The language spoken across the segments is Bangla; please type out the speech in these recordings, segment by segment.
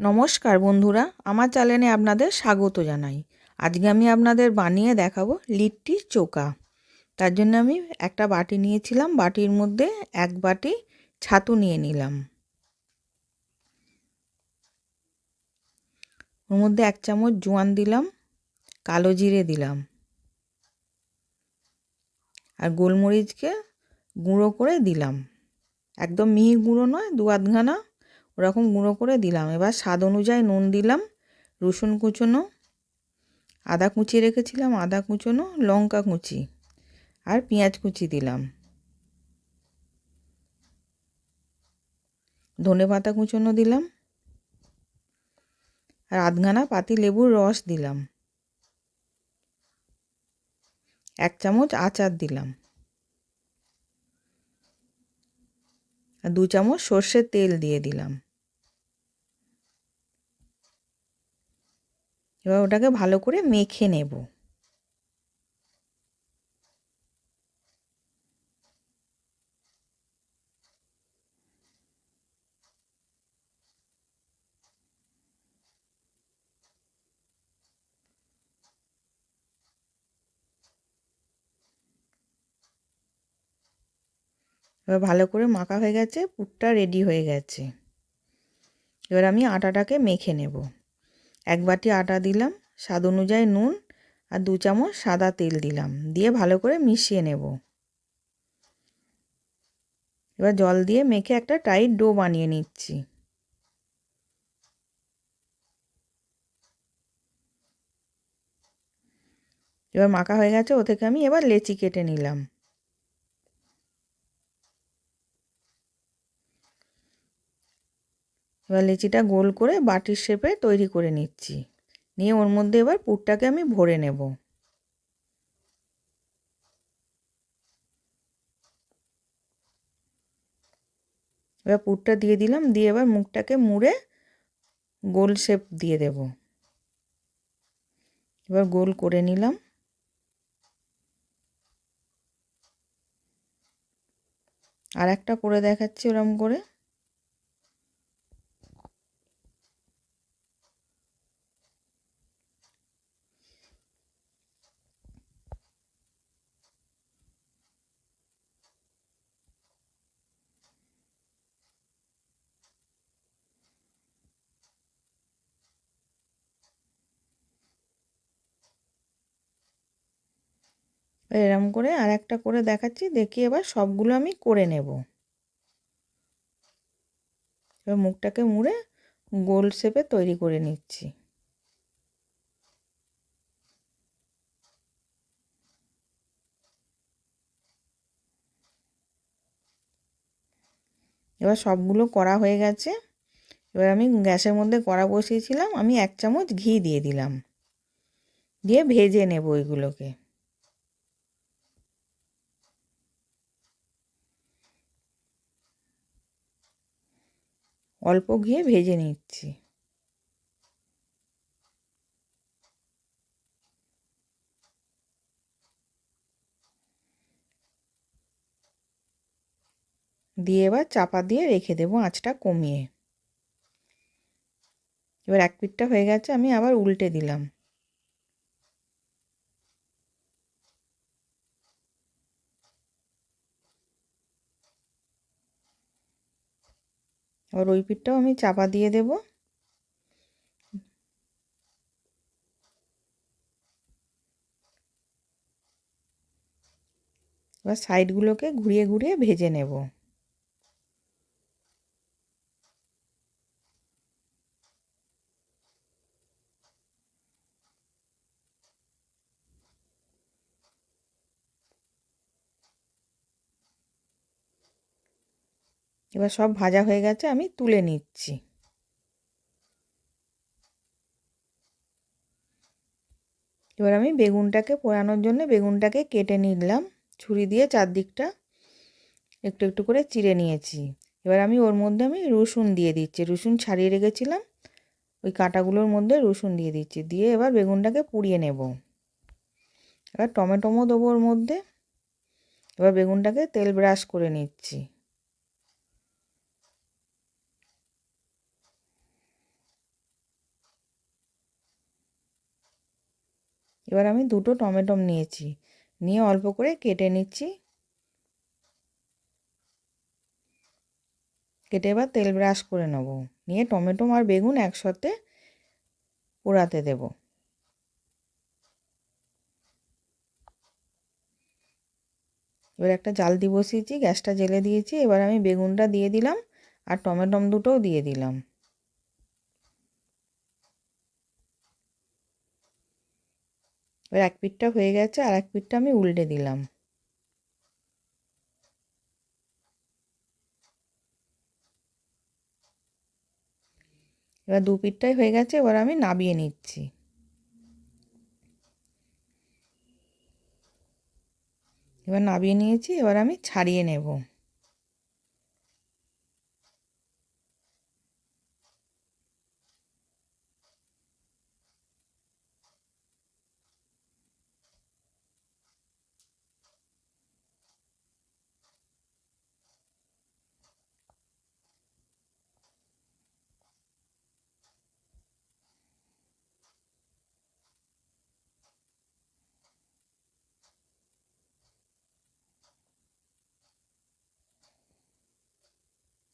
নমস্কার বন্ধুরা, আমার চ্যানেলে আপনাদের স্বাগত জানাই। আজকে আমি আপনাদের বানিয়ে দেখাবো লিট্টি চোখা। তার জন্য আমি একটা বাটি নিয়েছিলাম, বাটির মধ্যে এক বাটি ছাতু নিয়ে নিলাম। ওর মধ্যে 1 চামচ জোয়ান দিলাম, কালো জিরে দিলাম, আর গোলমরিচকে গুঁড়ো করে দিলাম। একদম মিহি গুঁড়ো নয়, 2 আধখানা ওরকম গুঁড়ো করে দিলাম। এবার স্বাদ অনুযায়ী নুন দিলাম, রসুন কুচোনো, আদা কুচিয়ে রেখেছিলাম, আদা কুচোনো, লঙ্কা কুচি আর পেঁয়াজ কুচি দিলাম, ধনেপাতা কুচোনো দিলাম, আর আধখানা পাতি লেবুর রস দিলাম, 1 চামচ আচার দিলাম, আর 2 চামচ সর্ষের তেল দিয়ে দিলাম। এবার ওটাকে ভালো করে মেখে নেব। এবার ভালো করে মাখা হয়ে গেছে, পুরটা রেডি হয়ে গেছে। এবার আমি আটাটাকে মেখে নেব। 1 বাটি আটা দিলাম, স্বাদ অনুযায়ী নুন আর 2 চামচ সাদা তেল দিলাম, দিয়ে ভালো করে মিশিয়ে নেব। এবার জল দিয়ে মেখে একটা টাইট ডো বানিয়ে নিচ্ছি। এবার মাখা হয়ে গেছে, ও থেকে আমি এবার লেচি কেটে নিলাম। এবার লেচিটা গোল করে বাটির শেপে তৈরি করে নিচ্ছি, নিয়ে ওর মধ্যে এবার পুরটাকে আমি ভরে নেব। এবার পুরটা দিয়ে দিলাম, দিয়ে এবার মুখটাকে মুড়ে গোল শেপ দিয়ে দেব। এবার গোল করে নিলাম। আর একটা করে দেখাচ্ছি ওরম করে। এরম করে আর একটা করে দেখাচ্ছি, দেখি এবার সবগুলো আমি করে নেব। এবার মুখটাকে মুড়ে গোল শেপে তৈরি করে নিচ্ছি। এবার সবগুলো করা হয়ে গেছে। এবার আমি গ্যাসের মধ্যে কড়া বসিয়েছিলাম, আমি 1 চামচ ঘি দিয়ে দিলাম, দিয়ে ভেজে নেব এগুলোকে। অল্প ঘিয়ে ভেজে নিচ্ছি। দিয়ে এবার চাপা দিয়ে রেখে দেবো আঁচটা কমিয়ে। এবার এক পিঠটা হয়ে গেছে, আমি আবার উল্টে দিলাম। এবার ওই পিঠটাও আমি চাপা দিয়ে দেব। এবার সাইডগুলোকে ঘুরিয়ে ঘুরিয়ে ভেজে নেব। এবার সব ভাজা হয়ে গেছে, আমি তুলে নিচ্ছি। এবার আমি বেগুনটাকে পোড়ানোর জন্য বেগুনটাকে কেটে নিলাম, ছুরি দিয়ে চারদিকটা একটু একটু করে চিড়ে নিয়েছি। এবার আমি ওর মধ্যে রসুন দিয়ে দিচ্ছি, রসুন ছাড়িয়ে রেখেছিলাম, ওই কাঁটাগুলোর মধ্যে রসুন দিয়ে দিচ্ছি, দিয়ে এবার বেগুনটাকে পুড়িয়ে নেব। এবার টমেটোও দেবো ওর মধ্যে। এবার বেগুনটাকে তেল ব্রাশ করে নিচ্ছি। এবার আমি দুটো টমেটো নিয়েছি, নিয়ে অল্প করে কেটে নিচ্ছি। কেটে এবার তেল ব্রাশ করে নেব, নিয়ে টমেটো আর বেগুন একসাথে পোড়াতে দেব। এবার একটা জ্বালতি বসিয়েছি, গ্যাসটা জ্বেলে দিয়েছি। এবার আমি বেগুনটা দিয়ে দিলাম আর টমেটো দুটোও দিয়ে দিলাম। এবার এক পিঠটা হয়ে গেছে, আর এক পিঠটা আমি উল্টে দিলাম। এবার দু পিঠটাই হয়ে গেছে, এবার আমি নামিয়ে নিচ্ছি। এবার নামিয়ে নিয়েছি, এবার আমি ছাড়িয়ে নেব।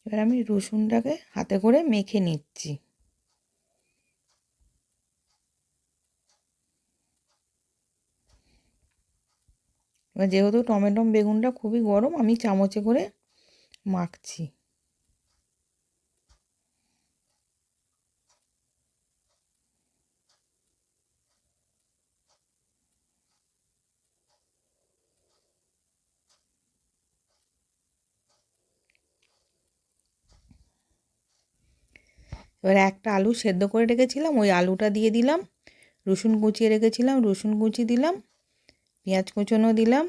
এবার আমি রসুনটাকে হাতে করে মেখে নিচ্ছি। এবার যেহেতু টমেটো বেগুনটা খুবই গরম, আমি চামচে করে মাখছি। এবার একটা আলু সেদ্ধ করে রেখেছিলাম, ওই আলুটা দিয়ে দিলাম। রসুন কুচিয়ে রেখেছিলাম, রসুন কুচি দিলাম। পেঁয়াজ কুচোনো দিলাম,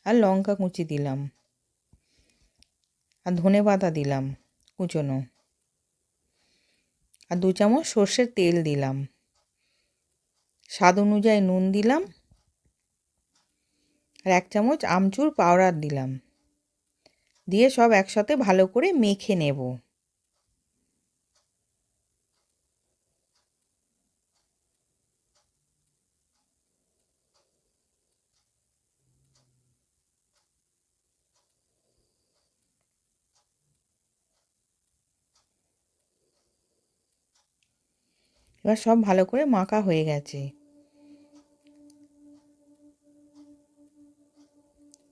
আর লঙ্কা কুচি দিলাম, আর ধনে পাতা দিলাম কুচোনো, আর 2 চামচ সর্ষের তেল দিলাম। স্বাদ অনুযায়ী নুন দিলাম, আর 1 চামচ আমচুর পাউডার দিলাম। দিয়ে সব একসাথে ভালো করে মেখে নেব। এবার সব ভালো করে মাখা হয়ে গেছে।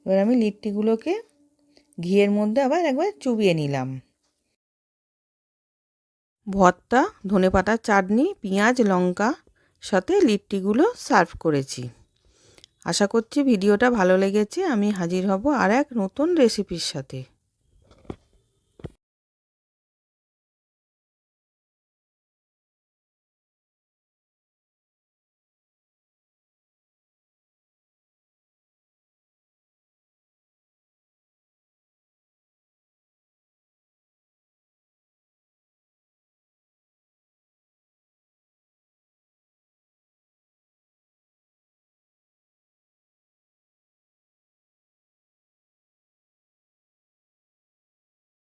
এবার আমি লিট্টিগুলোকে ঘিয়ের মধ্যে আবার একবার চুবিয়ে নিলাম। ভর্তা, ধনেপাতার চাটনি, পেঁয়াজ লঙ্কা সাথে লিট্টিগুলো সার্ভ করেছি। আশা করছি ভিডিওটা ভালো লেগেছে। আমি হাজির হব আর এক নতুন রেসিপির সাথে।